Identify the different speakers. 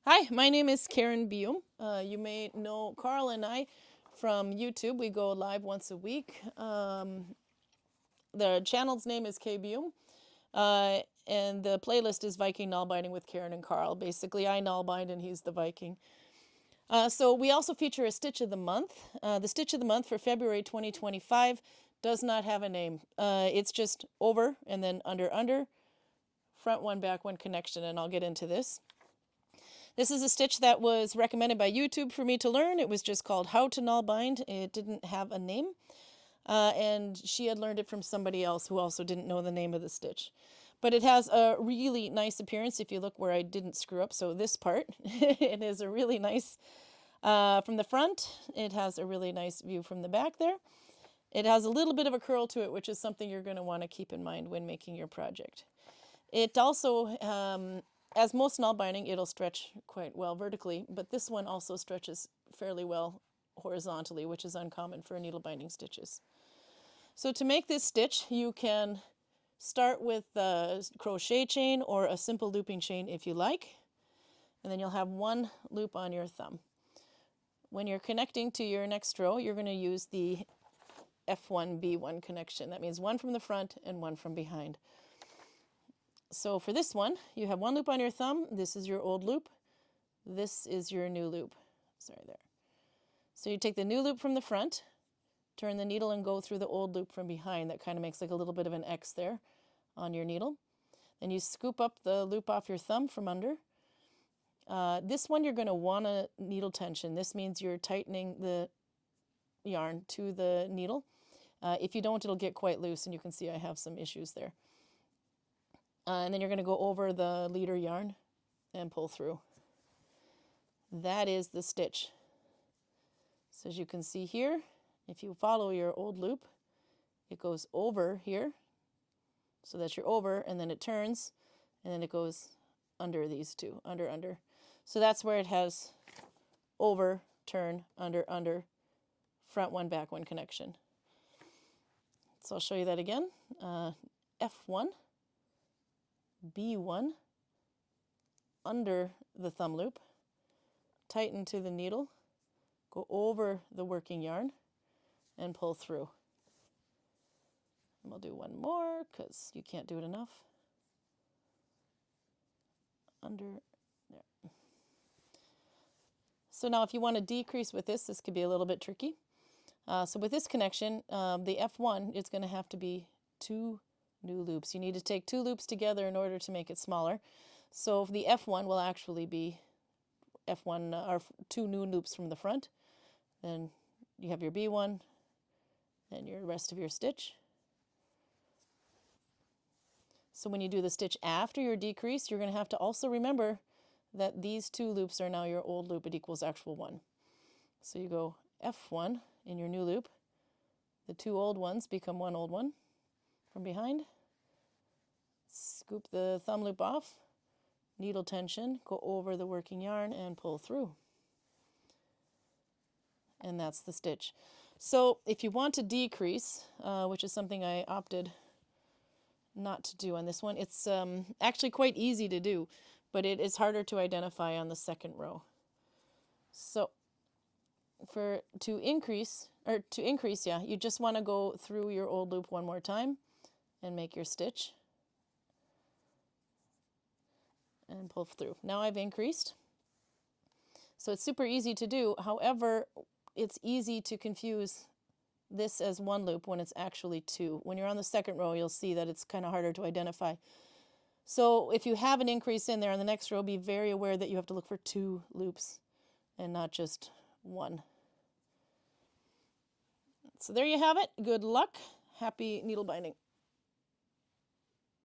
Speaker 1: Hi, my name is Karin. You may know Carl and I from YouTube. We go live once a week. The channel's name is KBeum, and the playlist is Viking Nalbinding with Karin and Carl. Basically, I Nalbind and he's the Viking. So we also feature a Stitch of the Month. The Stitch of the Month for February 2025 does not have a name. It's just over and then under, front one, back one connection, and I'll get into this. This is a stitch that was recommended by YouTube for me to learn. It was just called How to Nalbind. It didn't have a name. And she had learned it from somebody else who also didn't know the name of the stitch. But it has a really nice appearance if you look where I didn't screw up. So this part, it is a really nice, from the front, it has a really nice view from the back there. It has a little bit of a curl to it, which is something you're going to want to keep in mind when making your project. It also, as most Nalbinding, it'll stretch quite well vertically, but this one also stretches fairly well horizontally, which is uncommon for needle binding stitches. So to make this stitch, you can start with a crochet chain or a simple looping chain if you like, and then you'll have one loop on your thumb. When you're connecting to your next row, you're going to use the F1B1 connection. That means one from the front and one from behind. So for this one, you have one loop on your thumb. This is your old loop. This is your new loop. Sorry, there. So you take the new loop from the front, turn the needle and go through the old loop from behind. That kind of makes like a little bit of an X there on your needle. Then you scoop up the loop off your thumb from under. This one you're going to want a needle tension. This means you're tightening the yarn to the needle. If you don't, it'll get quite loose, and you can see I have some issues there. And then you're going to go over the leader yarn and pull through. That is the stitch. So as you can see here, if you follow your old loop, it goes over here. So that's your over, and then it turns, and then it goes under these two, under. So that's where it has over, turn, under, front one, back one connection. So I'll show you that again. F1. B1 under the thumb loop, tighten to the needle, go over the working yarn, and pull through. And we'll do one more because you can't do it enough. Under there. So now if you want to decrease with this could be a little bit tricky. So with this connection, the F1 is going to have to be two new loops. You need to take two loops together in order to make it smaller. So the F1 will actually be F1 or two new loops from the front. Then you have your B1 and your rest of your stitch. So when you do the stitch after your decrease, you're going to have to also remember that these two loops are now your old loop. It equals actual one. So you go F1 in your new loop. The two old ones become one old one from behind. Scoop the thumb loop off, needle tension, go over the working yarn and pull through. And that's the stitch. So if you want to decrease, which is something I opted not to do on this one, it's actually quite easy to do, but it is harder to identify on the second row. So to increase, you just want to go through your old loop one more time and make your stitch. And pull through. Now I've increased. So it's super easy to do. However, it's easy to confuse this as one loop when it's actually two. When you're on the second row, you'll see that it's kind of harder to identify. So if you have an increase in there on the next row, be very aware that you have to look for two loops and not just one. So there you have it. Good luck. Happy needle binding.